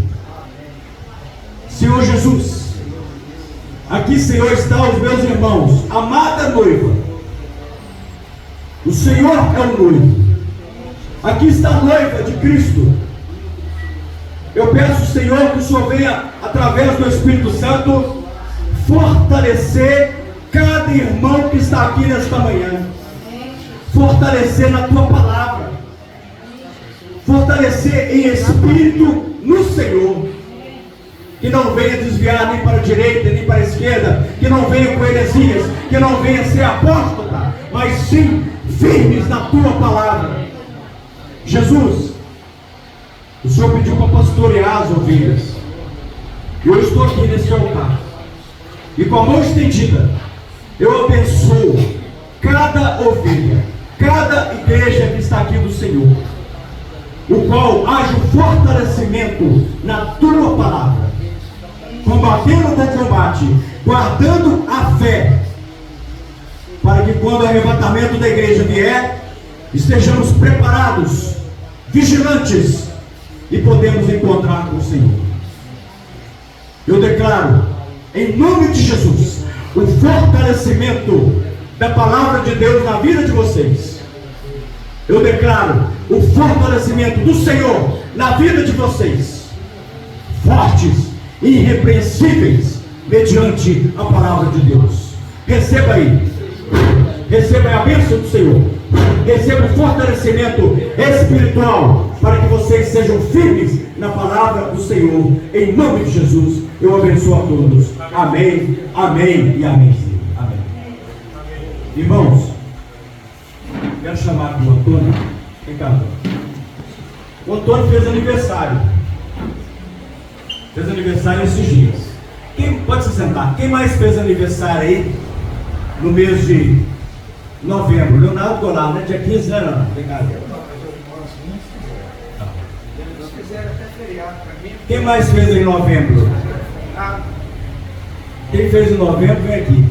Senhor Jesus, aqui, Senhor, estão os meus irmãos, amada noiva. O Senhor é o noivo. Aqui está a noiva de Cristo. Eu peço, Senhor, que o Senhor venha, através do Espírito Santo, fortalecer cada irmão que está aqui nesta manhã. Fortalecer na tua palavra. Fortalecer em espírito no Senhor. Que não venha desviar nem para a direita, nem para a esquerda. Que não venha com heresias. Que não venha ser apóstata. Mas sim, firmes na tua palavra. Jesus, o Senhor pediu para pastorear as ovelhas. E eu estou aqui nesse altar. E com a mão estendida, eu abençoo cada ovelha, cada igreja que está aqui do Senhor, o qual haja um fortalecimento na tua palavra, combatendo o bom combate, guardando a fé, para que quando o arrebatamento da igreja vier, estejamos preparados, vigilantes, e podemos encontrar com o Senhor. Eu declaro, em nome de Jesus, o fortalecimento da palavra de Deus na vida de vocês. Eu declaro o fortalecimento do Senhor na vida de vocês, fortes e irrepreensíveis, mediante a palavra de Deus. Receba aí a bênção do Senhor. Receba o fortalecimento espiritual, para que vocês sejam firmes na palavra do Senhor. Em nome de Jesus, eu abençoo a todos. Amém, amém e amém. Amém. Irmãos, quero chamar aqui o Antônio. Vem cá, Antônio. O Antônio fez aniversário. Fez aniversário esses dias. Quem pode se sentar? Quem mais fez aniversário aí no mês de novembro? Leonardo Goulart, né? Dia 15, né, Leonardo? Vem cá, quem mais fez em novembro? Quem fez em novembro, vem aqui.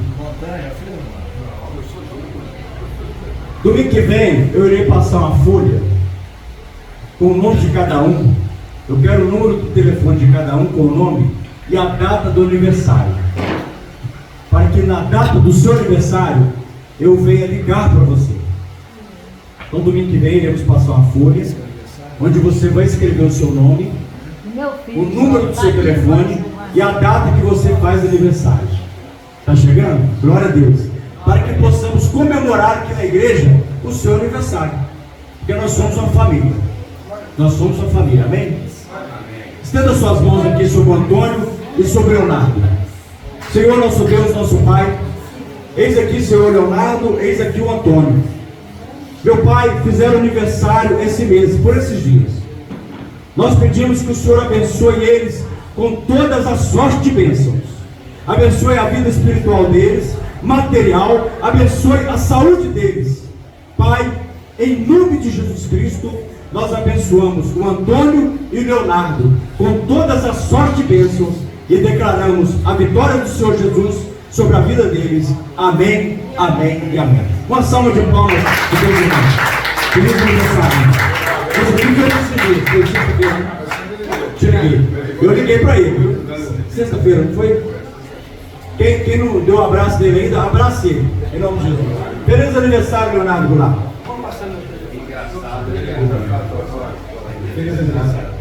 Domingo que vem, eu irei passar uma folha com o nome de cada um. Eu quero o número do telefone de cada um com o nome e a data do aniversário, para que na data do seu aniversário eu venha ligar para você. Então domingo que vem iremos passar uma folha onde você vai escrever o seu nome, o número do seu telefone e a data que você faz aniversário. Está chegando? Glória a Deus. para que possamos comemorar aqui na igreja o seu aniversário. Porque nós somos uma família. Nós somos uma família, amém? Estenda suas mãos aqui sobre o Antônio e sobre o Leonardo. Senhor nosso Deus, nosso Pai, eis aqui Senhor Leonardo, eis aqui o Antônio. Meu Pai, fizeram aniversário esse mês, por esses dias. Nós pedimos que o Senhor abençoe eles com todas as sortes de bênçãos. Abençoe a vida espiritual deles, material, abençoe a saúde deles. Pai, em nome de Jesus Cristo, nós abençoamos o Antônio e o Leonardo com todas as sortes e bênçãos e declaramos a vitória do Senhor Jesus sobre a vida deles. Amém, amém e amém. Uma salva de palmas de Deus, irmão. Feliz aniversário. Eu liguei para ele, viu? Sexta-feira, não foi? Quem não deu um abraço dele ainda, abrace ele, em nome de Jesus. Feliz aniversário, Leonardo Goulart. Feliz aniversário.